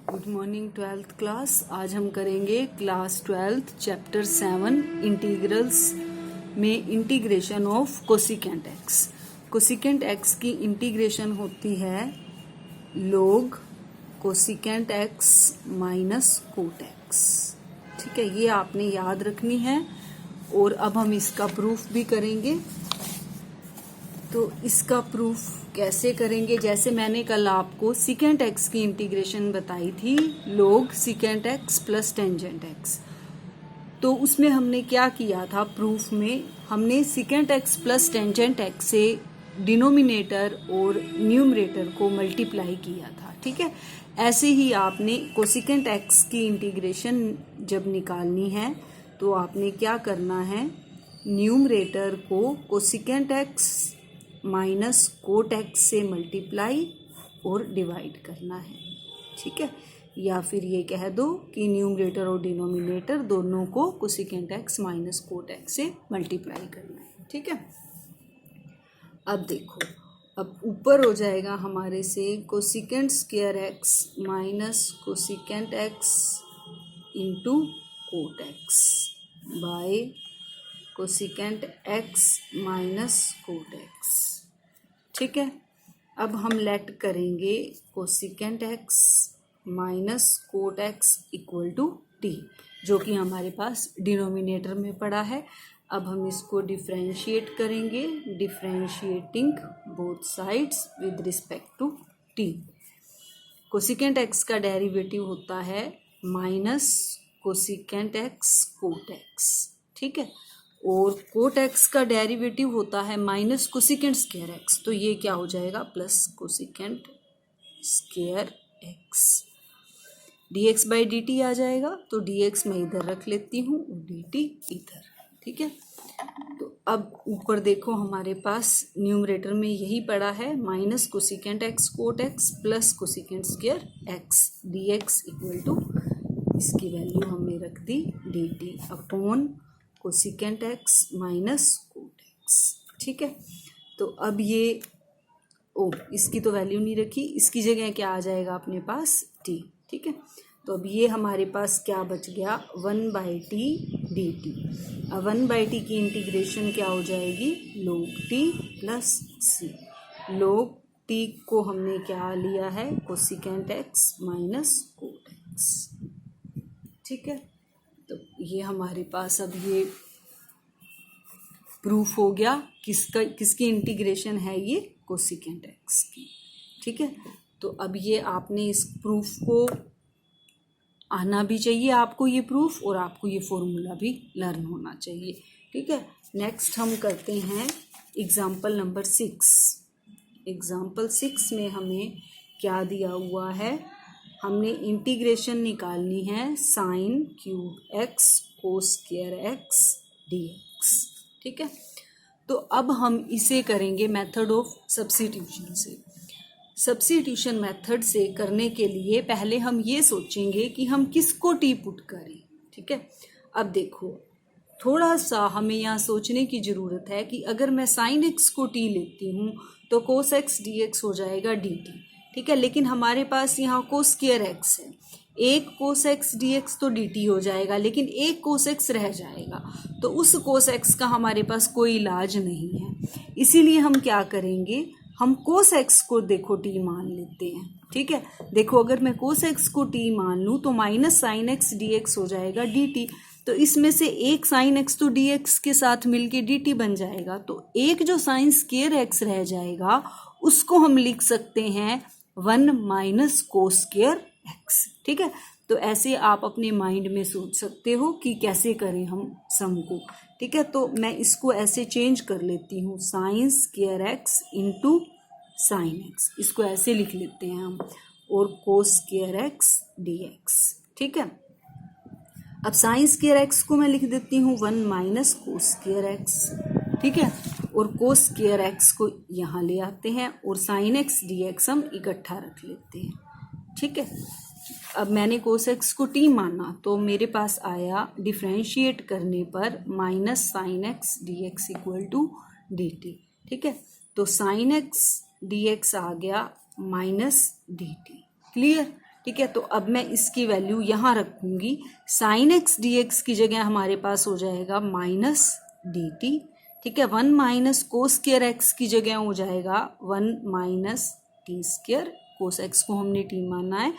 Good morning 12th class. आज हम करेंगे क्लास 12th चैप्टर 7 इंटीग्रल्स में integration of cosecant x. Cosecant x की इंटीग्रेशन होती है log cosecant x minus cot x. ठीक है, ये आपने याद रखनी है और अब हम इसका प्रूफ भी करेंगे। तो इसका प्रूफ कैसे करेंगे, जैसे मैंने कल आपको सिकेंट एक्स की इंटीग्रेशन बताई थी log secant x plus tangent x. तो उसमें हमने क्या किया था, प्रूफ में हमने secant x plus tangent x से डिनोमिनेटर और न्यूमरेटर को मल्टीप्लाई किया था। ठीक है, ऐसे ही आपने कोसिकेंट एक्स की इंटीग्रेशन जब निकालनी है तो आपने क्या करना है, न्यूमरेटर को cosecant x minus cot x से मल्टीप्लाई और डिवाइड करना है। ठीक है, या फिर ये कह दो कि न्यूमरेटर और डिनोमिनेटर दोनों को cosecant x minus cot x से मल्टीप्लाई करना है। ठीक है, अब देखो, अब ऊपर हो जाएगा हमारे से cosecant square x minus cosecant x into cot x by cosecant x minus cot x. ठीक है, अब हम लेट करेंगे cosecant x minus cot x equal to t, जो कि हमारे पास डिनोमिनेटर में पड़ा है। अब हम इसको डिफरेंशिएट करेंगे, differentiating both sides with respect to t. Cosecant x का डेरिवेटिव होता है minus cosecant x cot x. ठीक है, और कोट एक्स का डेरिवेटिव होता है माइनस कोसिकेंट स्क्वायर एक्स, तो ये क्या हो जाएगा, plus cosecant square x. dx by dt आ जाएगा, तो dx मैं इधर रख लेती हूँ और dt इधर। ठीक है, तो अब ऊपर देखो हमारे पास न्यूमरेटर में यही पड़ा है, minus cosecant x cot x plus cosecant square x, dx equal to इसकी वैल्यू हमने रख दी dt upon cosecant x minus cot x. ठीक है, तो अब ये इसकी तो वैल्यू नहीं रखी, इसकी जगह क्या आ जाएगा अपने पास t। ठीक है, तो अब ये हमारे पास क्या बच गया, 1/t dt। अब 1/t की इंटीग्रेशन क्या हो जाएगी, log t plus c। log t को हमने क्या लिया है, cosecant x minus cot x. ठीक है, तो ये हमारे पास अब ये प्रूफ हो गया किसकी इंटीग्रेशन है, ये कोसिकेंट एक्स की। ठीक है, तो अब ये आपने इस प्रूफ को आना भी चाहिए, आपको ये प्रूफ, और आपको ये फॉर्मूला भी लर्न होना चाहिए। ठीक है, नेक्स्ट हम करते हैं एग्जाम्पल नंबर 6। एग्जाम्पल 6 में हमें क्या दिया हुआ है, हमने इंटीग्रेशन निकालनी है sine cube x cos square x dx। ठीक है, तो अब हम इसे करेंगे मेथड ऑफ सब्स्टिट्यूशन से। सब्स्टिट्यूशन मेथड से करने के लिए पहले हम ये सोचेंगे कि हम किसको टी पुट करें। ठीक है, अब देखो थोड़ा सा हमें यहाँ सोचने की ज़रूरत है कि अगर मैं साइन एक्स को टी लेती हूँ तो कोस एक्स डी एक्स हो जाएगा डी टी। ठीक है, लेकिन हमारे पास यहाँ कोस स्क्वायर एक्स है, एक कोस एक्स डी एक्स तो डी टी हो जाएगा, लेकिन एक कोस एक्स रह जाएगा, तो उस कोस एक्स का हमारे पास कोई इलाज नहीं है। इसीलिए हम क्या करेंगे, हम कोस एक्स को देखो टी मान लेते हैं। ठीक है, देखो अगर मैं कोस एक्स को टी मान लूँ तो minus sine x d x हो जाएगा डी टी, तो इसमें से एक साइन एक्स तो डी एक्स के साथ मिलके डी टी बन जाएगा, तो एक जो साइन स्क्वायर एक्स रह जाएगा उसको हम लिख सकते हैं 1 माइनस कोस स्क्वायर एक्स। ठीक है, तो ऐसे आप अपने माइंड में सोच सकते हो कि कैसे करें हम सम को। ठीक है, तो मैं इसको ऐसे चेंज कर लेती हूँ, sine square x into sine x, इसको ऐसे लिख लेते हैं हम, और cos square x d x. ठीक है, अब साइन स्क्वायर एक्स को मैं लिख देती हूँ 1 माइनस कोस स्क्वायर एक्स। ठीक है, और कोस स्क्वायर एक्स को यहाँ ले आते हैं और साइन एक्स डी एक्स हम इकट्ठा रख लेते हैं। ठीक है, अब मैंने कोस एक्स को टी माना तो मेरे पास आया डिफरेंशिएट करने पर minus sine x d x equal to d t. ठीक है, तो साइन एक्स डी एक्स आ गया माइनस डी टी। क्लियर। ठीक है। तो अब मैं इसकी वैल्यू यहाँ रखूंगी, साइन एक्स डी एक्स की जगह हमारे पास हो जाएगा माइनस डी टी, ठीक है। 1 माइनस कोस स्क्वायर एक्स की जगह हो जाएगा 1 minus t square, cos x को हमने टी माना है,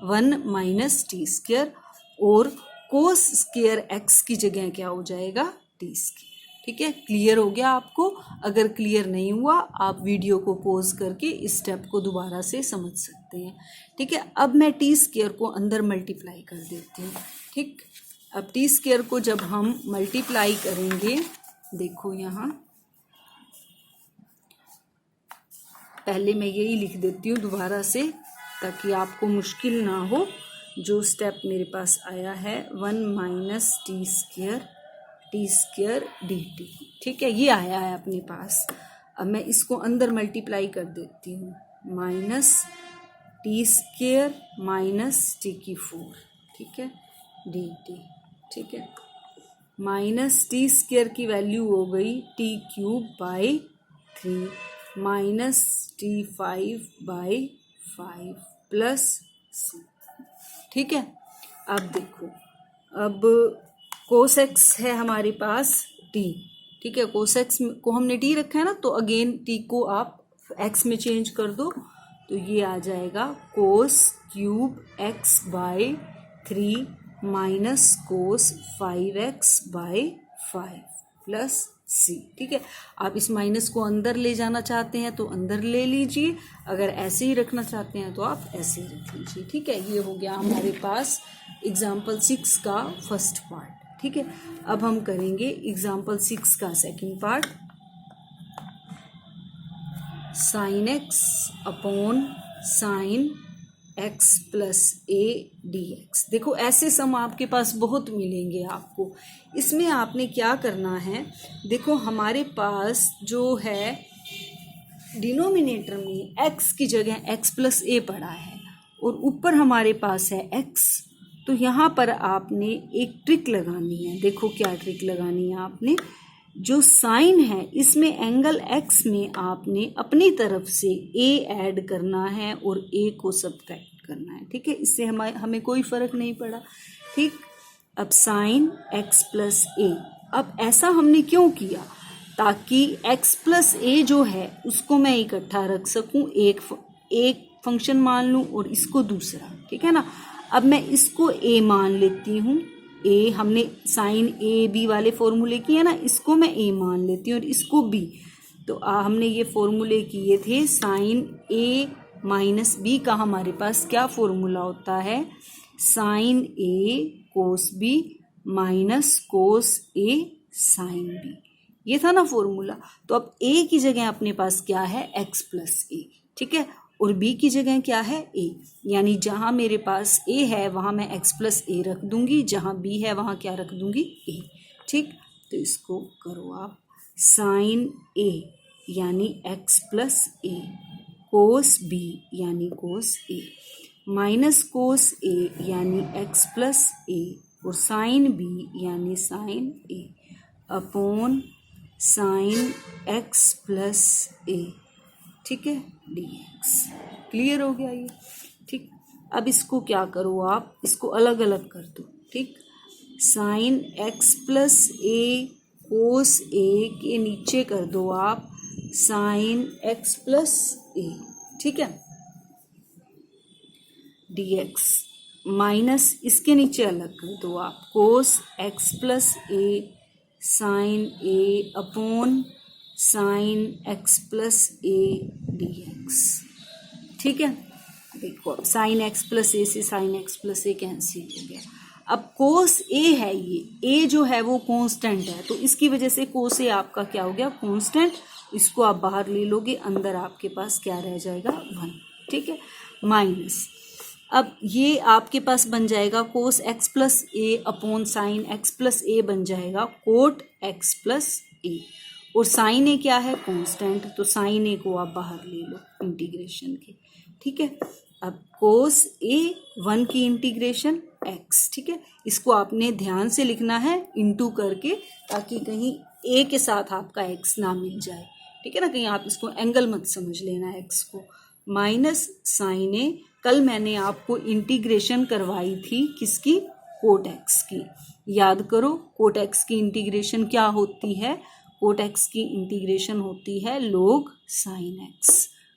1 माइनस टी स्क्वायर, और कोस स्क्वायर एक्स की जगह क्या हो जाएगा टी स्क्वायर, ठीक है। क्लियर हो गया आपको? अगर क्लियर नहीं हुआ आप वीडियो को पॉज करके इस स्टेप को दोबारा से समझ सकते हैं, ठीक है। अब मैं टी स्क्वायर को अंदर मल्टीप्लाई कर देती हूँ, ठीक। अब टी स्क्वायर को जब हम मल्टीप्लाई करेंगे, देखो यहाँ पहले मैं यही लिख देती हूँ दोबारा से ताकि आपको मुश्किल ना हो। जो स्टेप मेरे पास आया है 1 minus t square D t, ठीक है, ये आया है अपने पास। अब मैं इसको अंदर मल्टीप्लाई कर देती हूँ, minus t square minus t की 4, ठीक है, डी टी, ठीक है। माइनस टी स्क्वायर की वैल्यू हो गई t cube by 3 minus t 5 by 5 plus c, ठीक है। अब देखो, अब कोस एक्स है हमारे पास टी, ठीक है, कोस एक्स को हमने टी रखा है ना, तो अगेन टी को आप एक्स में चेंज कर दो, तो ये आ जाएगा cos cube x by 3 minus cos 5x by 5 plus c, ठीक है। आप इस माइनस को अंदर ले जाना चाहते हैं तो अंदर ले लीजिए, अगर ऐसे ही रखना चाहते हैं तो आप ऐसे ही रख लीजिए, ठीक है। ये हो गया हमारे पास एग्जाम्पल 6 का फर्स्ट पार्ट, ठीक है। अब हम करेंगे एग्जाम्पल 6 का second part, sine x upon sine x plus a d x. देखो ऐसे सम आपके पास बहुत मिलेंगे आपको। इसमें आपने क्या करना है, देखो हमारे पास जो है डिनोमिनेटर में एक्स की जगह एक्स प्लस ए पड़ा है और ऊपर हमारे पास है एक्स, तो यहाँ पर आपने एक ट्रिक लगानी है। देखो क्या ट्रिक लगानी है आपने, जो साइन है इसमें एंगल एक्स में आपने अपनी तरफ से ए ऐड करना है और ए को सब्ट्रैक्ट करना है, ठीक है। इससे हमें कोई फर्क नहीं पड़ा, ठीक। अब साइन एक्स प्लस ए, अब ऐसा हमने क्यों किया, ताकि एक्स प्लस ए जो है उसको मैं इकट्ठा रख सकूं, एक फंक्शन मान लूं और इसको दूसरा, ठीक है ना। अब मैं इसको ए मान लेती हूँ, ए हमने साइन ए बी वाले फॉर्मूले किए ना, इसको मैं ए मान लेती हूँ और इसको बी। तो हमने ये फॉर्मूले किए थे, साइन ए माइनस बी का हमारे पास क्या फॉर्मूला होता है, साइन ए कोस बी माइनस कोस ए साइन बी, ये था ना फॉर्मूला। तो अब ए की जगह अपने पास क्या है, एक्स प्लस ए, ठीक है, और b की जगह क्या है, a, यानी जहां मेरे पास a है वहां मैं x प्लस ए रख दूंगी, जहां b है वहां क्या रख दूंगी, a, ठीक। तो इसको करो आप, साइन a यानी x plus a, cos b यानी cos a, minus cos a यानी x प्लस ए, और साइन b यानी sine a, upon sine x plus a, ठीक है, dx। क्लियर हो गया ये, ठीक। अब इसको क्या करो आप, इसको अलग अलग कर दो, ठीक। साइन x प्लस ए कोस ए के नीचे कर दो आप साइन x प्लस ए, ठीक है, dx, माइनस इसके नीचे अलग कर दो आप cos x plus a sine a upon sine x plus a d x, ठीक है। देखो अब साइन एक्स प्लस ए से sine x plus a cancel हो गया। अब कोस ए है, ये ए जो है वो कांस्टेंट है, तो इसकी वजह से कोस ए आपका क्या हो गया, कांस्टेंट। इसको आप बाहर ले लोगे, अंदर आपके पास क्या रह जाएगा, 1, ठीक है, माइनस। अब ये आपके पास बन जाएगा कोस एक्स प्लस ए अपॉन साइन एक्स प्लस ए बन जाएगा कोट एक्स प्लस ए, और साइन ए क्या है, कांस्टेंट, तो साइन ए को आप बाहर ले लो इंटीग्रेशन के, ठीक है। अब कोस ए 1 की इंटीग्रेशन एक्स, ठीक है, इसको आपने ध्यान से लिखना है इनटू करके, ताकि कहीं ए के साथ आपका एक्स ना मिल जाए, ठीक है ना, कहीं आप इसको एंगल मत समझ लेना एक्स को, माइनस साइन ए कल मैंने आपको इंटीग्रेशन करवाई थी किसकी, कोट एक्स की। याद करो कोट एक्स की इंटीग्रेशन क्या होती है, कोट एक्स की इंटीग्रेशन होती है log sin x।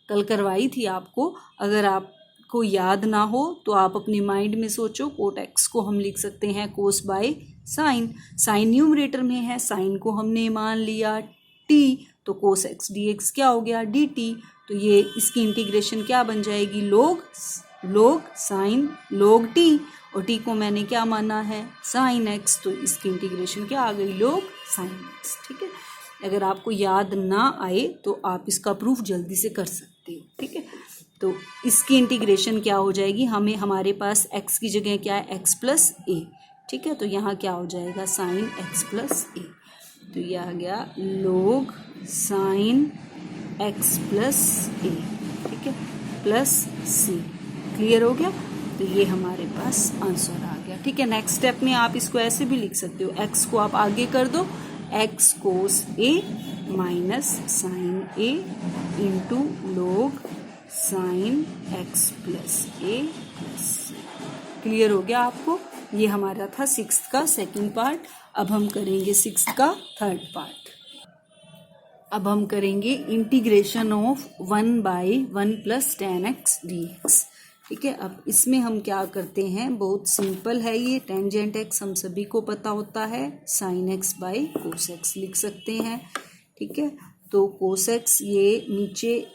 कल करवाई थी आपको। अगर आपको याद ना हो तो आप अपने माइंड में सोचो, कोट एक्स को हम लिख सकते हैं कोस बाय साइन। साइन न्यूमरेटर में है, साइन को हमने मान लिया t, तो कोस एक्स डी एक्स क्या हो गया dt। तो ये इसकी इंटीग्रेशन क्या बन जाएगी, log साइन log t, और t को मैंने क्या माना है साइन x, तो इसकी इंटीग्रेशन क्या आ गई log साइन x। ठीक है, अगर आपको याद ना आए तो आप इसका प्रूफ जल्दी से कर सकते हो। ठीक है, तो इसकी इंटीग्रेशन क्या हो जाएगी, हमारे पास x की जगह क्या है x प्लस ए। ठीक है, तो यहाँ क्या हो जाएगा साइन x प्लस ए, तो ये आ गया log sine x plus a. ठीक है, प्लस सी। क्लियर हो गया, तो ये हमारे पास आंसर आ गया। ठीक है, नेक्स्ट स्टेप में आप इसको ऐसे भी लिख सकते हो, x को आप आगे कर दो, x cos a minus sine a into log sine x plus a plus c. Clear हो गया आपको। ये हमारा था 6th का सेकंड पार्ट। अब हम करेंगे 6th का थर्ड पार्ट। अब हम करेंगे integration of 1/1 plus tan x dx। ठीक है, अब इसमें हम क्या करते हैं, बहुत सिंपल है ये। टेंजेंट x हम सभी को पता होता है, sine x by cos x लिख सकते हैं। ठीक है, तो कोस x ये नीचे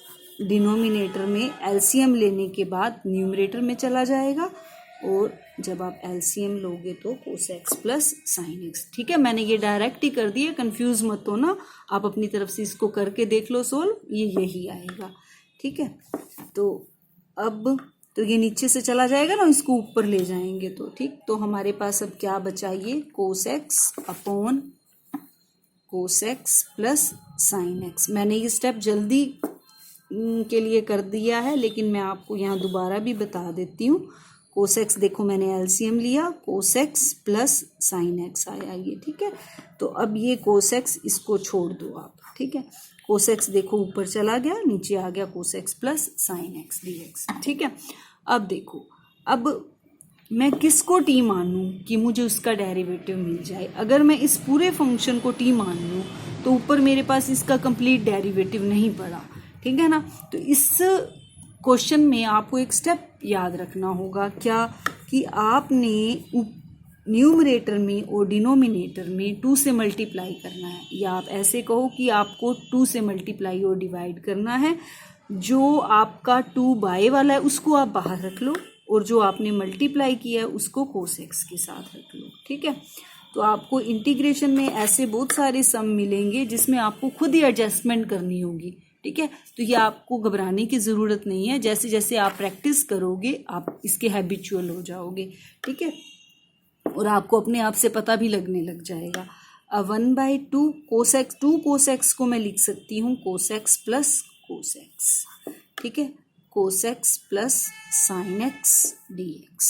डिनोमिनेटर में एलसीएम लेने के बाद न्यूमरेटर में चला जाएगा, और जब आप एलसीएम लोगे तो कोस एक्स प्लस साइन एक्स। ठीक है, मैंने ये डायरेक्ट ही कर दिया, कंफ्यूज मत हो ना, आप अपनी तरफ से इसको करके देख लो सोल्व, ये यही आएगा। ठीक है, तो अब तो ये नीचे से चला जाएगा ना, इसको ऊपर ले जाएंगे तो ठीक, तो हमारे पास अब क्या बचा, ये कोस एक्स अपॉन कोस एक्स प्लस साइन एक्स। मैंने ये स्टेप जल्दी के लिए कर दिया है, लेकिन मैं आपको यहाँ दोबारा भी बता देती हूँ। कोस एक्स देखो मैंने एलसीएम लिया, कोस एक्स प्लस साइन एक्स आया ये। ठीक है, तो अब ये कोस एक्स इसको छोड़ दो आप। ठीक है, कोस एक्स देखो ऊपर चला गया, नीचे आ गया कोस x plus sine x d x. ठीक है, अब देखो, अब मैं किसको टी मानूं कि मुझे उसका डेरिवेटिव मिल जाए। अगर मैं इस पूरे फंक्शन को टी मान लूँ तो ऊपर मेरे पास इसका कंप्लीट डेरिवेटिव नहीं पड़ा। ठीक है ना, तो इस क्वेश्चन में आपको एक स्टेप याद रखना होगा, क्या कि आपने न्यूमरेटर में और डिनोमिनेटर में 2 से मल्टीप्लाई करना है, या आप ऐसे कहो कि आपको 2 से मल्टीप्लाई और डिवाइड करना है। जो आपका 2 बाय वाला है उसको आप बाहर रख लो, और जो आपने मल्टीप्लाई किया है उसको कोस एक्स के साथ रख लो। ठीक है, तो आपको इंटीग्रेशन में ऐसे बहुत सारे सम मिलेंगे जिसमें आपको खुद ही एडजस्टमेंट करनी होगी। ठीक है, तो ये आपको घबराने की ज़रूरत नहीं है, जैसे जैसे आप प्रैक्टिस करोगे आप इसके हैबिचुअल हो जाओगे। ठीक है, और आपको अपने आप से पता भी लगने लग जाएगा। अब 1/2 कोस एक्स, 2 कोस एक्स को मैं लिख सकती हूँ कोस एक्स प्लस कोस एक्स। ठीक है, कोस x plus sine x d x.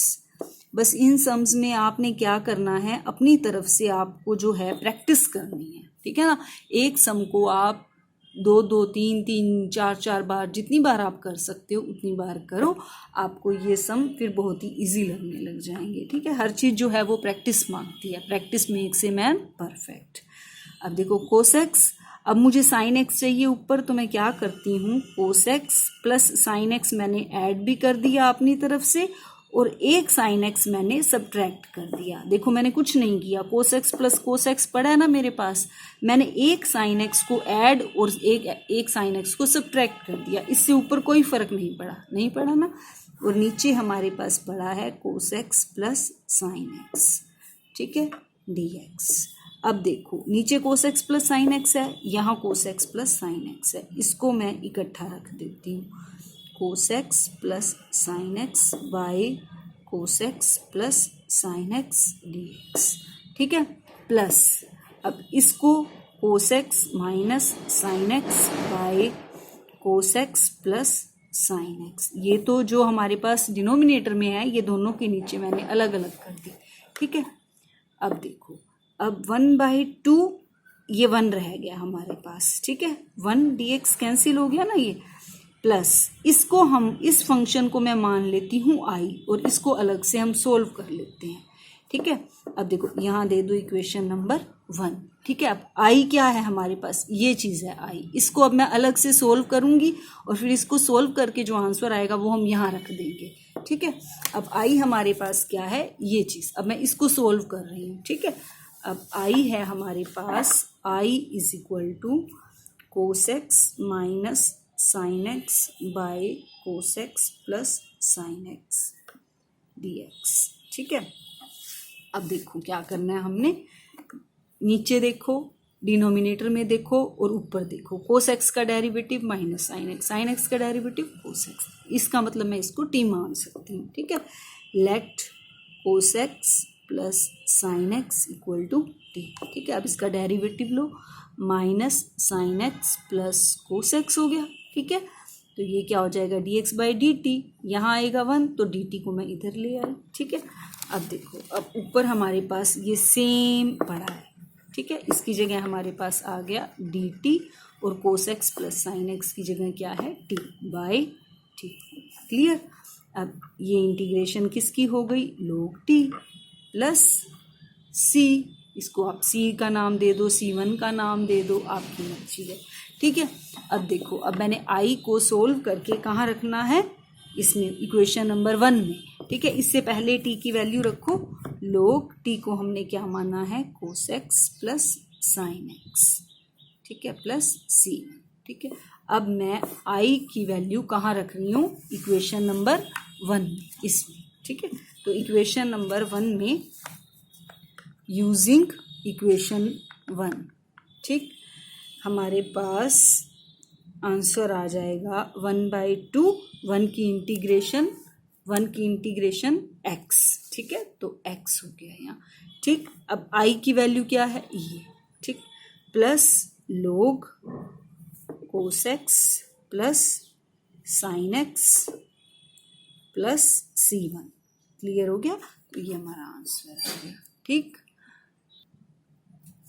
बस इन सम्स में आपने क्या करना है, अपनी तरफ से आपको जो है प्रैक्टिस करनी है। ठीक है ना, एक सम को आप 2-2, 3-3, 4-4 बार, जितनी बार आप कर सकते हो उतनी बार करो, आपको ये सम फिर बहुत ही इजी लगने लग जाएंगे। ठीक है, हर चीज़ जो है वो प्रैक्टिस मांगती है, practice makes a man perfect. अब देखो कोस एक्स, अब मुझे साइन एक्स चाहिए ऊपर, तो मैं क्या करती हूँ, कोस एक्स प्लस साइन एक्स मैंने ऐड भी कर दिया अपनी तरफ से, और एक साइन एक्स मैंने सब्ट्रैक्ट कर दिया। देखो मैंने कुछ नहीं किया, कोस एक्स प्लस कोस एक्स पड़ा है ना मेरे पास, मैंने एक साइन एक्स को ऐड और एक साइन एक्स को सब्ट्रैक्ट कर दिया, इससे ऊपर कोई फर्क नहीं पड़ा ना। और नीचे हमारे पास पड़ा है कोस एक्स प्लस साइन एक्स। ठीक है, डी एक्स। अब देखो नीचे कोस एक्स प्लस साइन एक्स है, यहाँ कोस एक्स प्लस साइन एक्स है, इसको मैं इकट्ठा रख देती हूँ, कोस x plus sine x by cos x plus sine x d x. ठीक है, प्लस अब इसको कोस x minus sine x by cos x plus sine x. ये तो जो हमारे पास डिनोमिनेटर में है, ये दोनों के नीचे मैंने अलग अलग कर दी। ठीक है, अब देखो, अब 1/2 ये 1 रह गया हमारे पास। ठीक है, 1 dx कैंसिल हो गया ना ये, प्लस इसको हम इस फंक्शन को मैं मान लेती हूँ आई और इसको अलग से हम सोल्व कर लेते हैं। ठीक है, अब देखो यहाँ दे दो इक्वेशन नंबर 1। ठीक है, अब आई क्या है हमारे पास, ये चीज़ है आई। इसको अब मैं अलग से सोल्व करूँगी और फिर इसको सोल्व करके जो आंसर आएगा वो हम यहाँ रख देंगे। ठीक है, अब आई हमारे पास क्या है, ये चीज़। अब मैं इसको सोल्व कर रही हूँ। ठीक है, अब आई है हमारे पास I is equal to cos x minus sine x by cos x plus sine x d x. ठीक है, अब देखो क्या करना है हमने, नीचे देखो, डिनोमिनेटर में देखो और ऊपर देखो। कोस एक्स का derivative minus sine x, sine x का डेरिवेटिव कोस एक्स, इसका मतलब मैं इसको टी मान सकती हूँ। ठीक है, let cos x plus sine x equal to t. ठीक है, अब इसका डेरिवेटिव लो, minus sine x plus cos x हो गया। ठीक है, तो ये क्या हो जाएगा, d x by d t, यहाँ आएगा 1 तो डी टी को मैं इधर ले आई। ठीक है, अब देखो, अब ऊपर हमारे पास ये सेम पड़ा है। ठीक है, इसकी जगह हमारे पास आ गया डी टी और कोस एक्स प्लस साइन एक्स की जगह क्या है, टी बाई टी। क्लियर। अब ये इंटीग्रेशन किसकी हो गई, log टी प्लस सी, इसको आप सी का नाम दे दो, C1 का नाम दे दो, आपकी मर्जी है। ठीक है, अब देखो, अब मैंने आई को सोल्व करके कहाँ रखना है, इसमें इक्वेशन नंबर 1 में। ठीक है, इससे पहले टी की वैल्यू रखो, log टी को हमने क्या माना है, कोस एक्स प्लस साइन एक्स। ठीक है, प्लस सी। ठीक है, अब मैं आई की वैल्यू कहाँ रख रही हूँ, इक्वेशन नंबर 1 में, इसमें। ठीक है, तो इक्वेशन नंबर 1 में यूजिंग इक्वेशन 1, ठीक, हमारे पास आंसर आ जाएगा 1/2, 1 की इंटीग्रेशन x। ठीक है, तो x हो गया यहाँ। ठीक, अब i की वैल्यू क्या है, ये। ठीक, प्लस log कोस x plus sine x plus C1। Clear हो गया, तो ये हमारा आंसर आ गया। ठीक,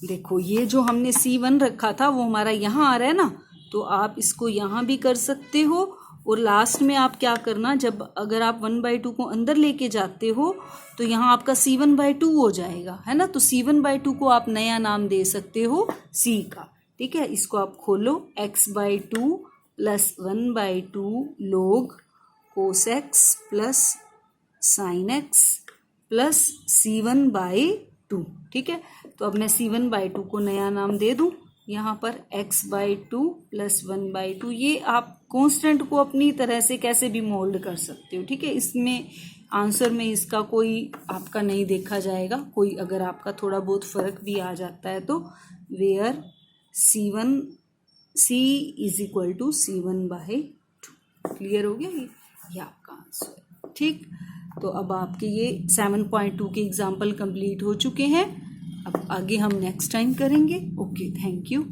देखो ये जो हमने C1 रखा था वो हमारा यहाँ आ रहा है ना, तो आप इसको यहाँ भी कर सकते हो और लास्ट में आप क्या करना, जब अगर आप 1/2 को अंदर लेके जाते हो तो यहाँ आपका C1/2 हो जाएगा, है ना। तो C1/2 को आप नया नाम दे सकते हो C का। ठीक है, इसको आप खोलो, x/2 प्लस 1/2 log कोस x plus sine x plus C1/2। ठीक है, तो अब मैं C1/2 को नया नाम दे दूं यहाँ पर, x/2 प्लस 1/2। ये आप कांस्टेंट को अपनी तरह से कैसे भी मोल्ड कर सकते हो। ठीक है, इसमें आंसर में इसका कोई आपका नहीं देखा जाएगा, कोई अगर आपका थोड़ा बहुत फर्क भी आ जाता है तो, where C is equal to C1/2। Clear हो गया, ये आपका आंसर। ठीक, तो अब आपके ये 7.2 के एग्जाम्पल कंप्लीट हो चुके हैं। अब आगे हम नेक्स्ट टाइम करेंगे। Okay, thank you.